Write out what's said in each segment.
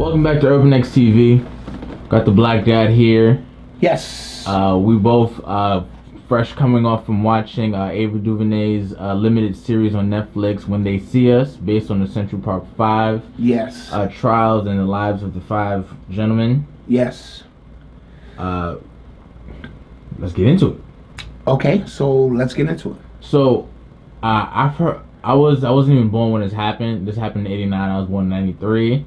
Welcome back to Urban X TV. Got the Black Dot here. Yes. We both fresh coming off from watching Ava Duvernay's limited series on Netflix, When They See Us, based on the Central Park 5. Yes. Trials and the lives of the 5 gentlemen. Yes. Let's get into it. Okay, so let's get into it. So, I've heard. I wasn't even born when this happened. This happened in '89. I was born in '93.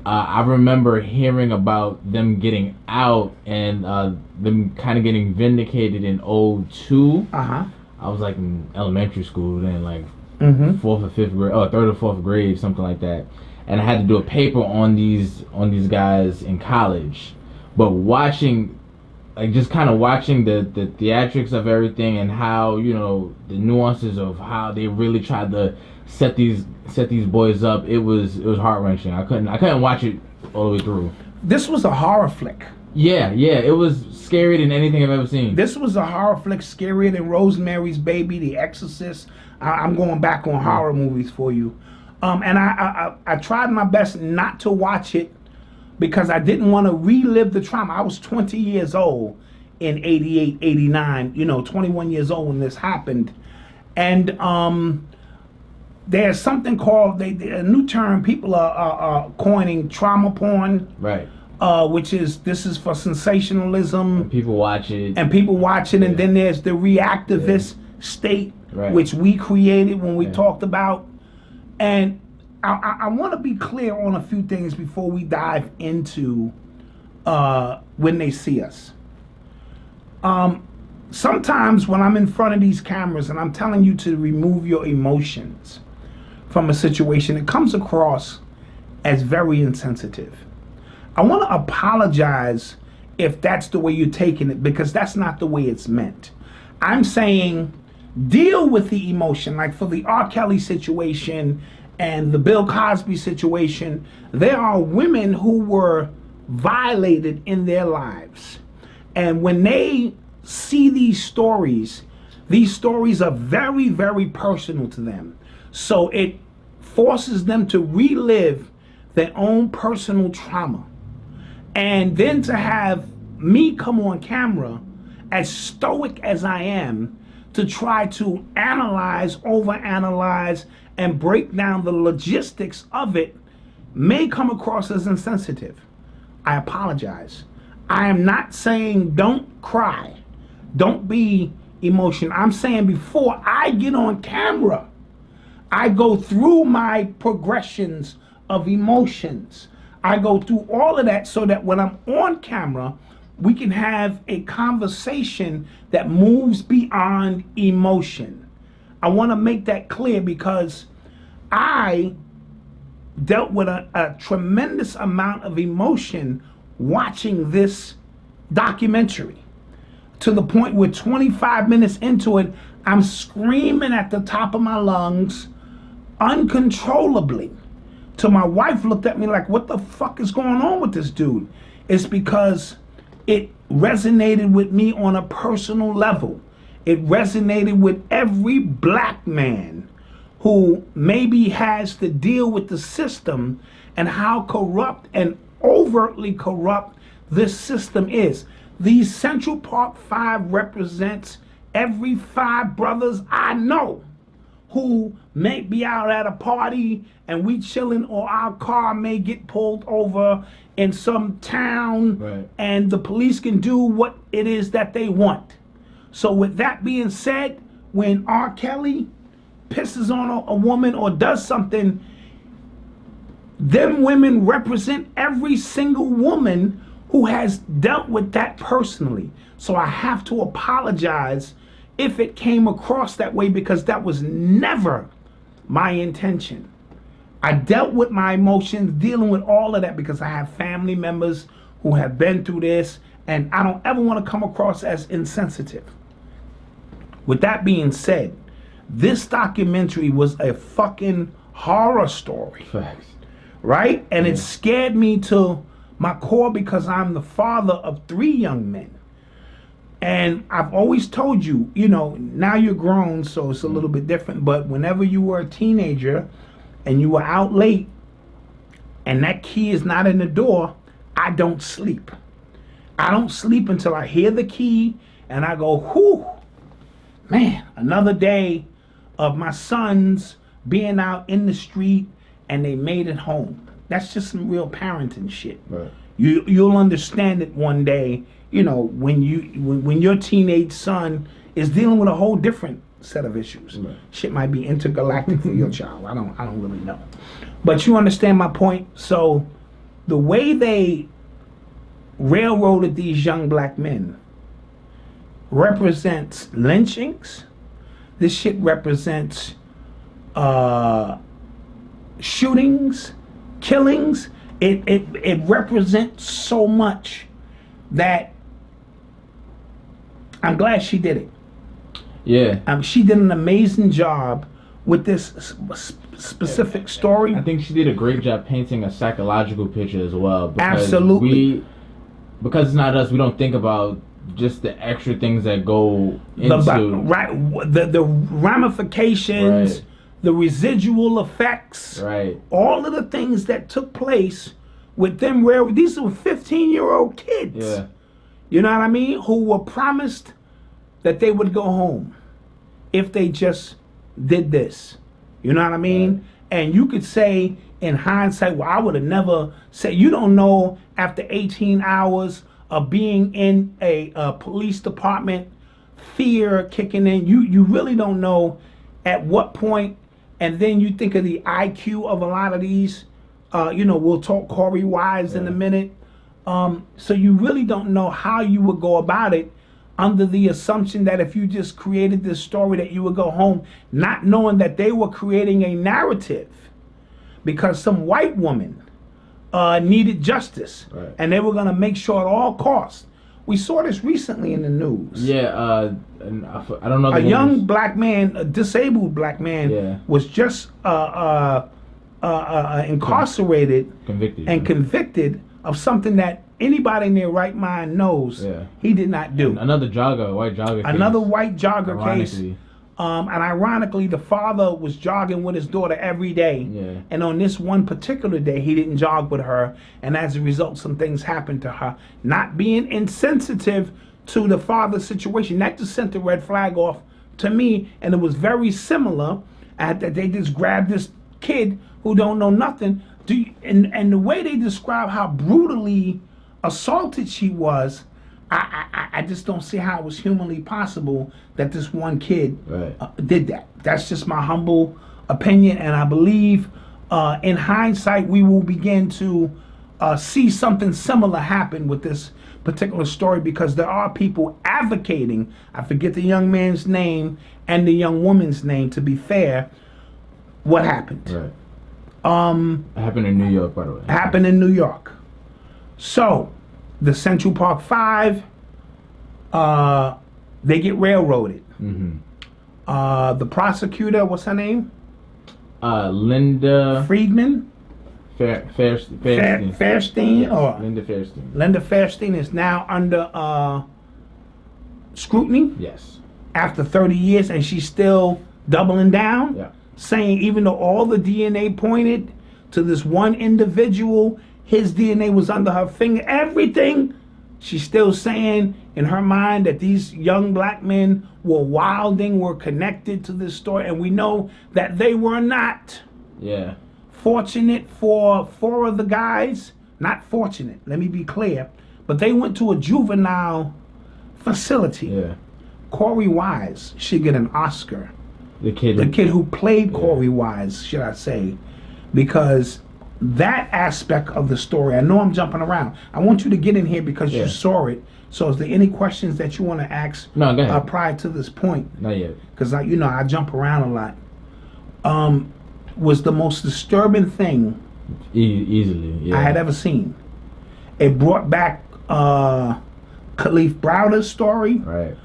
I remember hearing about them getting out and them kind of getting vindicated in '02. I was like in elementary school then, like 4th or 5th grade, or 3rd or 4th grade, something like that. And I had to do a paper on these guys in college. But watching, like just kind of watching the theatrics of everything and how, you know, the nuances of how they really tried to set these boys up, it was heart-wrenching. I couldn't watch it all the way through. This was a horror flick. Yeah, it was scarier than anything I've ever seen. This was a horror flick, scarier than Rosemary's Baby, The Exorcist. I'm going back on horror movies for you. And I tried my best not to watch it because I didn't want to relive the trauma. I was 20 years old in 88, 89, 21 years old when this happened. And there's something called, a new term people are coining, trauma porn. Right. This is for sensationalism. And people watch it. And then there's the reactivist state, which we created when we talked about. And I want to be clear on a few things before we dive into When They See Us. Sometimes when I'm in front of these cameras and I'm telling you to remove your emotions from a situation, it comes across as very insensitive. I want to apologize if that's the way you're taking it, because that's not the way it's meant. I'm saying deal with the emotion. Like for the R. Kelly situation and the Bill Cosby situation, there are women who were violated in their lives. And when they see these stories are very, very personal to them. So it forces them to relive their own personal trauma. And then to have me come on camera, as stoic as I am, to try to analyze, overanalyze, and break down the logistics of it may come across as insensitive. I apologize. I am not saying don't cry, don't be emotional. I'm saying before I get on camera, I go through my progressions of emotions. I go through all of that so that when I'm on camera, we can have a conversation that moves beyond emotion. I want to make that clear because I dealt with a tremendous amount of emotion watching this documentary, to the point where 25 minutes into it, I'm screaming at the top of my lungs uncontrollably. Till my wife looked at me like, what the fuck is going on with this dude? It's because it resonated with me on a personal level. It resonated with every black man who maybe has to deal with the system and how corrupt and overtly corrupt this system is. These Central Park 5 represents every 5 brothers I know who may be out at a party and we chilling, or our car may get pulled over in some town, and the police can do what it is that they want. So with that being said, when R. Kelly pisses on a woman or does something, them women represent every single woman who has dealt with that personally. So I have to apologize if it came across that way, because that was never my intention. I dealt with my emotions, dealing with all of that, because I have family members who have been through this, and I don't ever want to come across as insensitive. With that being said, this documentary was a fucking horror story. Facts. Right? And it scared me to my core because I'm the father of 3 young men. And I've always told you, now you're grown, so it's a little bit different, but whenever you were a teenager and you were out late and that key is not in the door, I don't sleep. I don't sleep until I hear the key and I go, whew, man, another day of my sons being out in the street and they made it home. That's just some real parenting shit. Right. You'll understand it one day, you know, when your teenage son is dealing with a whole different set of issues. Right. Shit might be intergalactic for your child. I don't really know. But you understand my point? So the way they railroaded these young black men represents lynchings. This shit represents shootings, killings. It represents so much that I'm glad she did it. Yeah. She did an amazing job with this specific story. I think she did a great job painting a psychological picture as well. Absolutely. Because it's not us, we don't think about just the extra things that go into the ramifications, right. The residual effects, right. All of the things that took place with them. Where these were 15-year-old kids, yeah. You know what I mean, who were promised that they would go home if they just did this. You know what I mean? Right. And you could say in hindsight, well, I would have never said. You don't know after 18 hours of being in a police department, fear kicking in. You really don't know at what point. And then you think of the IQ of a lot of these. We'll talk Corey Wise in a minute. So you really don't know how you would go about it, under the assumption that if you just created this story that you would go home, not knowing that they were creating a narrative because some white woman needed justice, right. And they were going to make sure at all costs. We saw this recently in the news. Yeah, and I don't know. A young black man, a disabled black man, yeah. was just incarcerated and convicted of something that anybody in their right mind knows he did not do. And another jogger, white jogger case. Another white jogger case. Ironically. And ironically, the father was jogging with his daughter every day. Yeah. And on this one particular day, he didn't jog with her. And as a result, some things happened to her. Not being insensitive to the father's situation. That just sent the red flag off to me. And it was very similar at that they just grabbed this kid who don't know nothing. And the way they describe how brutally assaulted she was, I just don't see how it was humanly possible that this one kid did that. That's just my humble opinion, and I believe in hindsight we will begin to see something similar happen with this particular story, because there are people advocating. I forget the young man's name and the young woman's name, to be fair. What happened? Right. It happened in New York, by the way. Happened in New York. So the Central Park Five, they get railroaded. Mm-hmm. The prosecutor, what's her name? Linda Friedman. Fairstein. Fairstein, yes, or Linda Fairstein. Linda Fairstein is now under scrutiny. Yes. After 30 years, and she's still doubling down. Yeah. Saying even though all the DNA pointed to this one individual, his DNA was under her finger, everything, she's still saying in her mind that these young black men were wilding, were connected to this story, and we know that they were not. Yeah. Fortunate for 4 of the guys, not fortunate, let me be clear, but they went to a juvenile facility. Yeah. Corey Wise should get an Oscar. The kid who played Corey Wise, should I say, because that aspect of the story, I know I'm jumping around. I want you to get in here because you saw it. So is there any questions that you want to ask go ahead. Prior to this point? Not yet. Because I jump around a lot. Was the most disturbing thing easily I had ever seen. It brought back Khalif Browder's story. Right.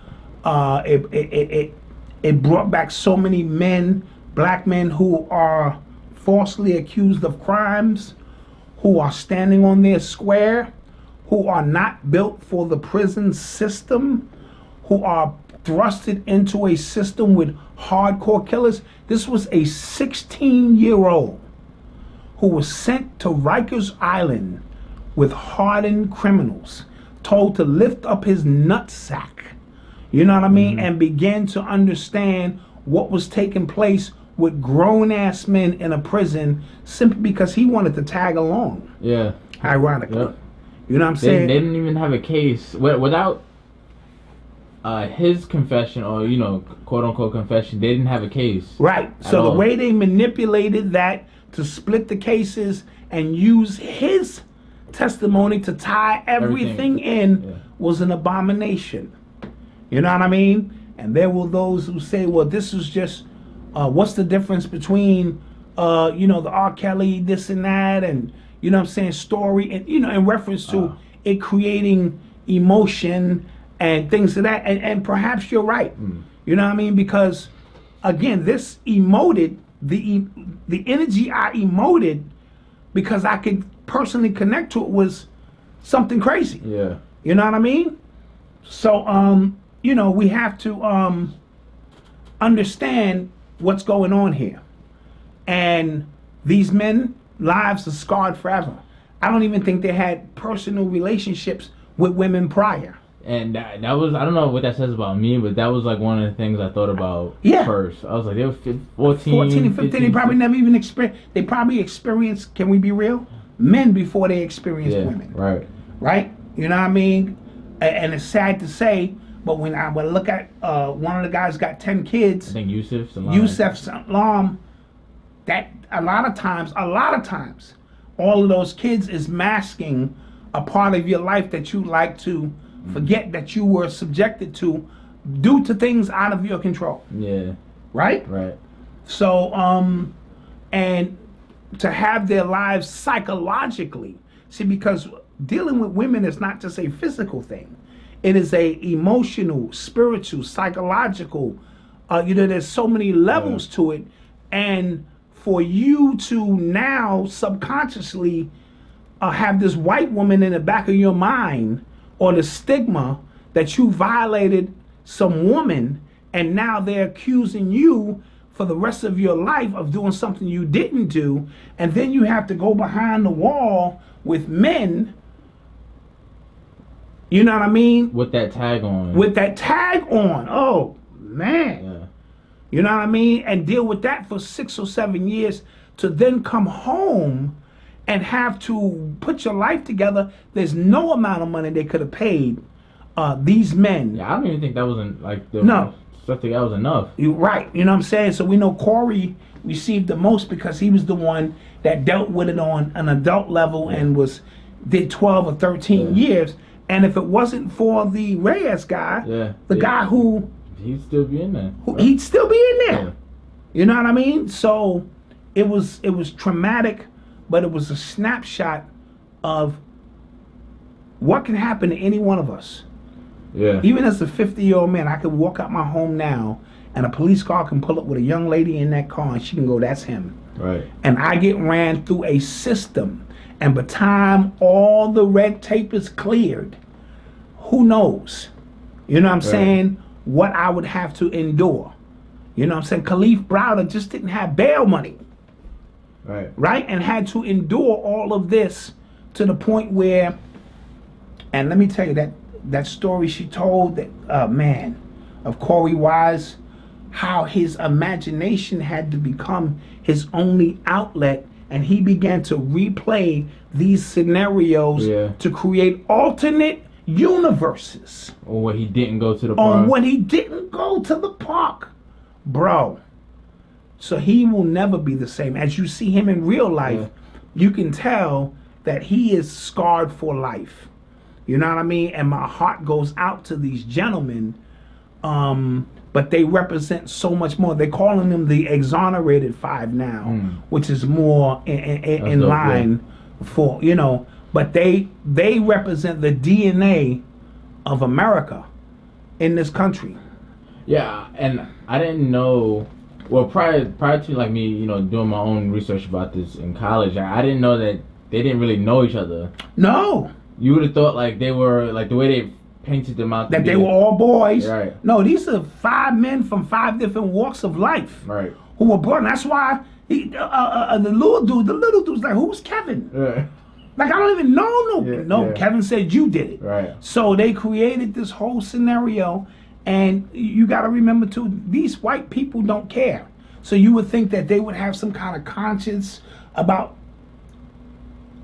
It brought back so many men, black men who are falsely accused of crimes, who are standing on their square, who are not built for the prison system, who are thrusted into a system with hardcore killers. This was a 16-year-old who was sent to Rikers Island with hardened criminals, told to lift up his nutsack, you know what I mean, and begin to understand what was taking place with grown-ass men in a prison simply because he wanted to tag along. Yeah. Ironically. Yep. You know what I'm saying? They didn't even have a case. Without his confession, or, you know, quote-unquote confession, they didn't have a case. Right. So the way they manipulated that to split the cases and use his testimony to tie everything in was an abomination. You know what I mean? And there were those who say, well, this is just, what's the difference between, you know, the R. Kelly, this and that, and, you know what I'm saying, story, and, you know, in reference to it creating emotion and things of that. And perhaps you're right. You know what I mean? Because, again, this emoted, the energy I emoted because I could personally connect to it was something crazy. Yeah. You know what I mean? So, you know, we have to understand what's going on here. And these men, lives are scarred forever. I don't even think they had personal relationships with women prior. And that was, I don't know what that says about me, but that was like one of the things I thought about first. I was like, they were 14 and 15, they probably never even experienced, they probably experienced, can we be real? Men before they experienced women. Right. Right? You know what I mean? And it's sad to say, but when I would look at one of the guys got 10 kids. I think Yusuf Salam, that a lot of times, all of those kids is masking a part of your life that you like to forget that you were subjected to due to things out of your control. Yeah. Right? Right. So, and to have their lives psychologically, see, because dealing with women is not just a physical thing. It is a emotional, spiritual, psychological, you know, there's so many levels to it. And for you to now subconsciously have this white woman in the back of your mind, or the stigma that you violated some woman, and now they're accusing you for the rest of your life of doing something you didn't do, and then you have to go behind the wall with men, you know what I mean? With that tag on. Oh, man. Yeah. You know what I mean? And deal with that for 6 or 7 years to then come home and have to put your life together. There's no amount of money they could have paid these men. Yeah, I don't even think that wasn't like the stuff that was enough. You're right. You know what I'm saying? So we know Corey received the most because he was the one that dealt with it on an adult level and did 12 or 13 years. And if it wasn't for the Reyes guy, the guy who he'd still be in there. He'd still be in there. Yeah. You know what I mean? So it was traumatic. But it was a snapshot of what can happen to any one of us. Yeah. Even as a 50-year-old man, I could walk out my home now and a police car can pull up with a young lady in that car and she can go, that's him. Right. And I get ran through a system. And by the time all the red tape is cleared, who knows? You know what I'm saying? What I would have to endure. You know what I'm saying? Khalif Browder just didn't have bail money. Right? And had to endure all of this to the point where, and let me tell you that story she told, that man, of Corey Wise, how his imagination had to become his only outlet, and he began to replay these scenarios to create alternate universes. Or when he didn't go to the park. Bro. So he will never be the same. As you see him in real life, you can tell that he is scarred for life. You know what I mean? And my heart goes out to these gentlemen, but they represent so much more. They're calling them the exonerated 5 now, which is more in line for, you know, but they represent the DNA of America in this country. Yeah, and I didn't know. Well, prior to like me, you know, doing my own research about this in college, I didn't know that they didn't really know each other. No. You would have thought like they were like the way they painted them out. That they were all boys. Right. No, these are 5 men from 5 different walks of life. Right. Who were born. That's why The little dude's like, who's Kevin? Yeah. Like, I don't even know. Kevin said you did it. Right. So they created this whole scenario, and you got to remember too, these white people don't care. So you would think that they would have some kind of conscience about.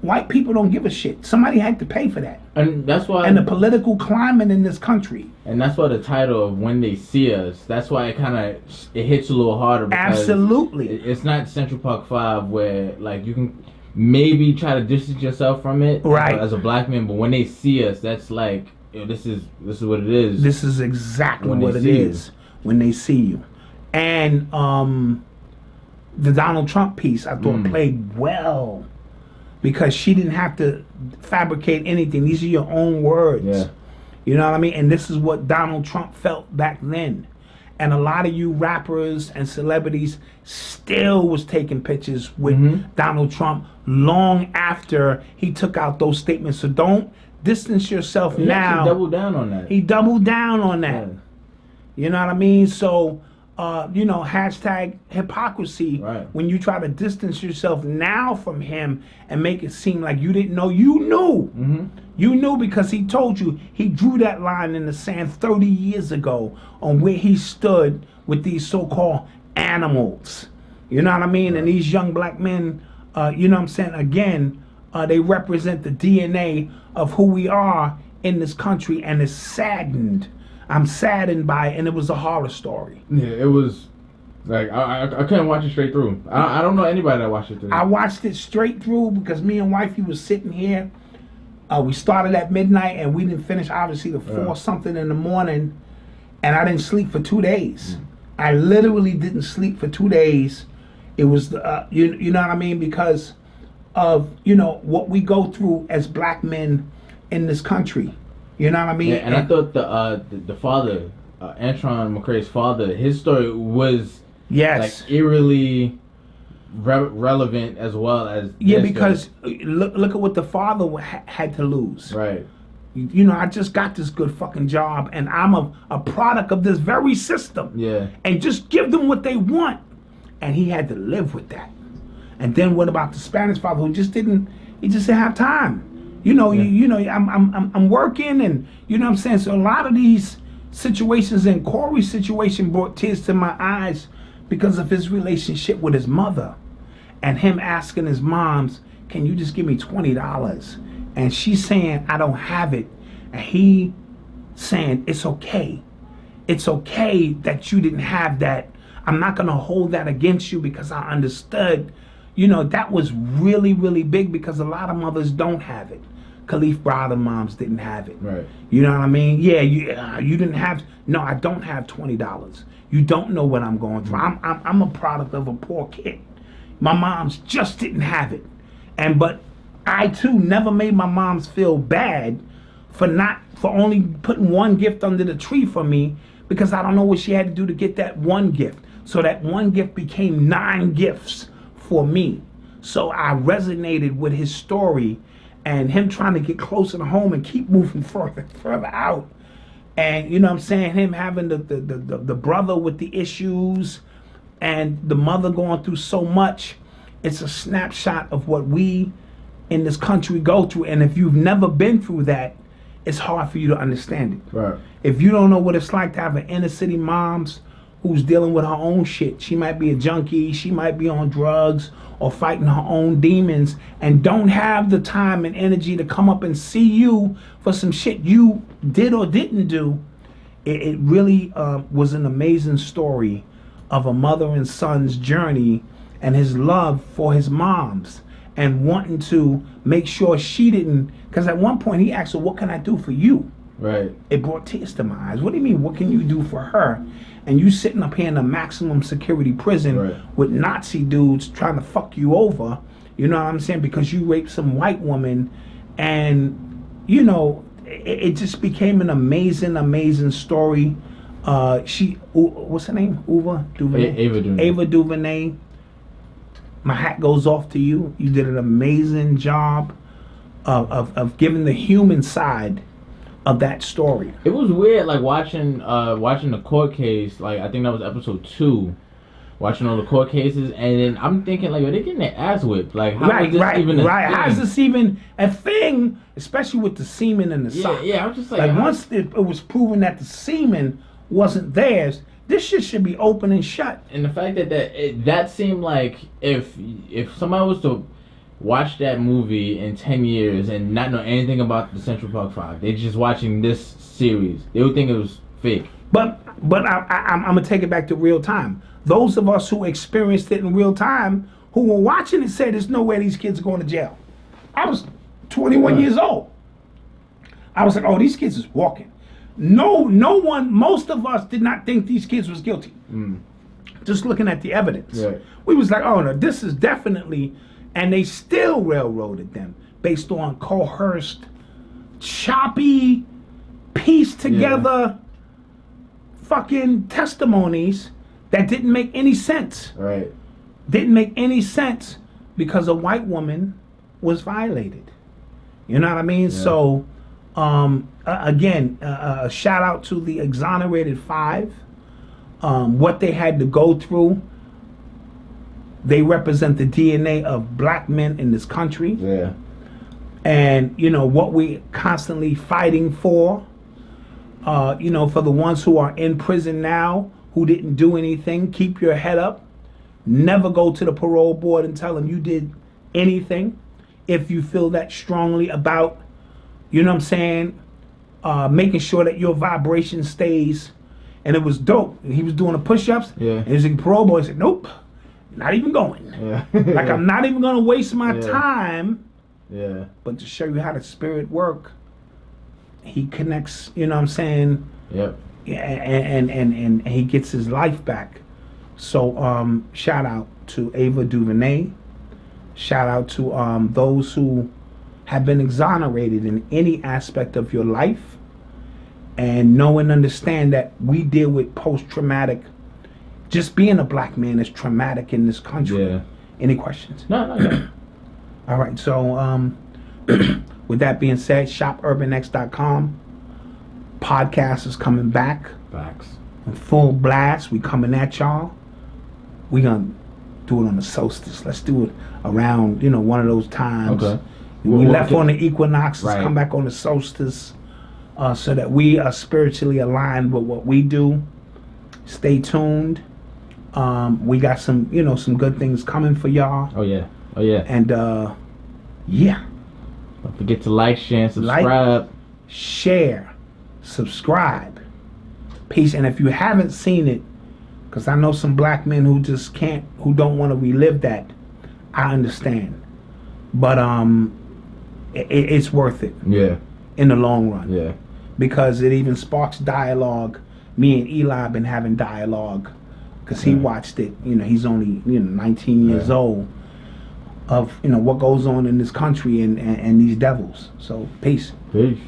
White people don't give a shit. Somebody had to pay for that. And that's why. And the political climate in this country. And that's why the title of When They See Us, that's why it hits a little harder. Because absolutely. It's not Central Park 5 where, like, you can maybe try to distance yourself from it. Right. As a black man. But when they see us, that's like, this is what it is. This is exactly what it is when they see you. And the Donald Trump piece, I thought, played well. Because she didn't have to fabricate anything. These are your own words. Yeah. You know what I mean? And this is what Donald Trump felt back then. And a lot of you rappers and celebrities still was taking pictures with Donald Trump long after he took out those statements. So don't distance yourself now. He doubled down on that. He doubled down on that. Yeah. You know what I mean? So... hashtag hypocrisy. Right. When you try to distance yourself now from him and make it seem like you didn't know, you knew. You knew because he told you. He drew that line in the sand 30 years ago on where he stood with these so-called animals. You know what I mean? Right. And these young black men, you know what I'm saying? Again, they represent the DNA of who we are in this country, and it's saddened. I'm saddened by it, and it was a horror story. Yeah, it was like I couldn't watch it straight through. I don't know anybody that watched it through. I watched it straight through because me and wifey was sitting here. We started at midnight and we didn't finish obviously till 4 something in the morning, and I didn't sleep for 2 days. I literally didn't sleep for 2 days. It was you know what I mean, because of what we go through as black men in this country. You know what I mean? Yeah, and I thought the father, Antron McCrae's father, his story was like eerily relevant as well as because look at what the father had to lose. Right. I just got this good fucking job, and I'm a product of this very system. Yeah. And just give them what they want, and he had to live with that. And then what about the Spanish father who just didn't have time? I'm working, and you know what I'm saying. So a lot of these situations, and Corey's situation brought tears to my eyes because of his relationship with his mother, and him asking his moms, "Can you just give me $20?" And she's saying, "I don't have it," and he saying, "It's okay. It's okay that you didn't have that. I'm not gonna hold that against you because I understood." That was really, really big because a lot of mothers don't have it. Khalif Browder moms didn't have it. Right. You know what I mean? Yeah, you didn't have. No, I don't have $20. You don't know what I'm going through. I'm a product of a poor kid. My moms just didn't have it, but I too never made my moms feel bad for only putting one gift under the tree for me, because I don't know what she had to do to get that one gift. So that one gift became 9 gifts for me. So I resonated with his story and him trying to get closer to home and keep moving further out. And you know what I'm saying, him having the brother with the issues and the mother going through so much. It's a snapshot of what we in this country go through. And if you've never been through that, it's hard for you to understand it. Right. If you don't know what it's like to have an inner city moms who's dealing with her own shit. She might be a junkie, she might be on drugs or fighting her own demons, and don't have the time and energy to come up and see you for some shit you did or didn't do. It really was an amazing story of a mother and son's journey and his love for his moms and wanting to make sure she didn't, because at one point he asked her, "What can I do for you?" Right. It brought tears to my eyes. What do you mean, what can you do for her? And you sitting up here in a maximum security prison with Nazi dudes trying to fuck you over, you know what I'm saying, because you raped some white woman. And, it just became an amazing story. What's her name? Ava Duvernay? Ava Duvernay. My hat goes off to you. You did an amazing job of giving the human side of that story. It was weird, like watching the court case. Like I think that was episode 2, watching all the court cases, and then I'm thinking like, are they getting their ass whipped? Like, how is this even a thing? How is this even a thing? Especially with the semen in the sock. Yeah, I was just like once it was proven that the semen wasn't theirs, this shit should be open and shut. And the fact that seemed like if somebody was to watch that movie in 10 years and not know anything about the Central Park 5, they're just watching this series, they would think it was fake. But I'm gonna take it back to real time. Those of us who experienced it in real time, who were watching it, said there's no way these kids are going to jail. I was 21 years old. I was like, oh, these kids is walking. No one, most of us did not think these kids was guilty. Just looking at the evidence. Right. We was like, oh no, this is definitely, and they still railroaded them based on coerced, choppy, pieced together fucking testimonies that didn't make any sense. Right. Didn't make any sense because a white woman was violated. You know what I mean? Yeah. So, again, a shout out to the exonerated 5. What they had to go through. They represent the DNA of black men in this country. Yeah. And, you know, what we constantly fighting for. You know, for the ones who are in prison now, who didn't do anything, keep your head up. Never go to the parole board and tell them you did anything. If you feel that strongly about, you know what I'm saying, making sure that your vibration stays. And it was dope. He was doing the push-ups. Yeah. And his parole boy said, nope, not even going. Yeah. Like, I'm not even going to waste my time. Yeah. But to show you how the spirit work, he connects, you know what I'm saying? Yep. And he gets his life back. So shout out to Ava Duvernay. Shout out to those who have been exonerated in any aspect of your life, and know and understand that we deal with post-traumatic. Just being a black man is traumatic in this country. Yeah. Any questions? No. All right. So with that being said, shopurbanx.com. Podcast is coming back. Facts. In full blast. We coming at y'all. We gonna do it on the solstice. Let's do it around, you know, one of those times. Okay. We left on the equinox. Let's right. come back on the solstice, so that we are spiritually aligned with what we do. Stay tuned. We got some, you know, some good things coming for y'all. Oh yeah. And yeah. Don't forget to like, share, and subscribe. Like, share, subscribe. Peace. And if you haven't seen it, because I know some black men who just can't, who don't want to relive that, I understand. But it's worth it. Yeah. In the long run. Yeah. Because it even sparks dialogue. Me and Eli been having dialogue because he watched it. You know, he's only 19 years old. Of what goes on in this country and these devils. So peace. Peace.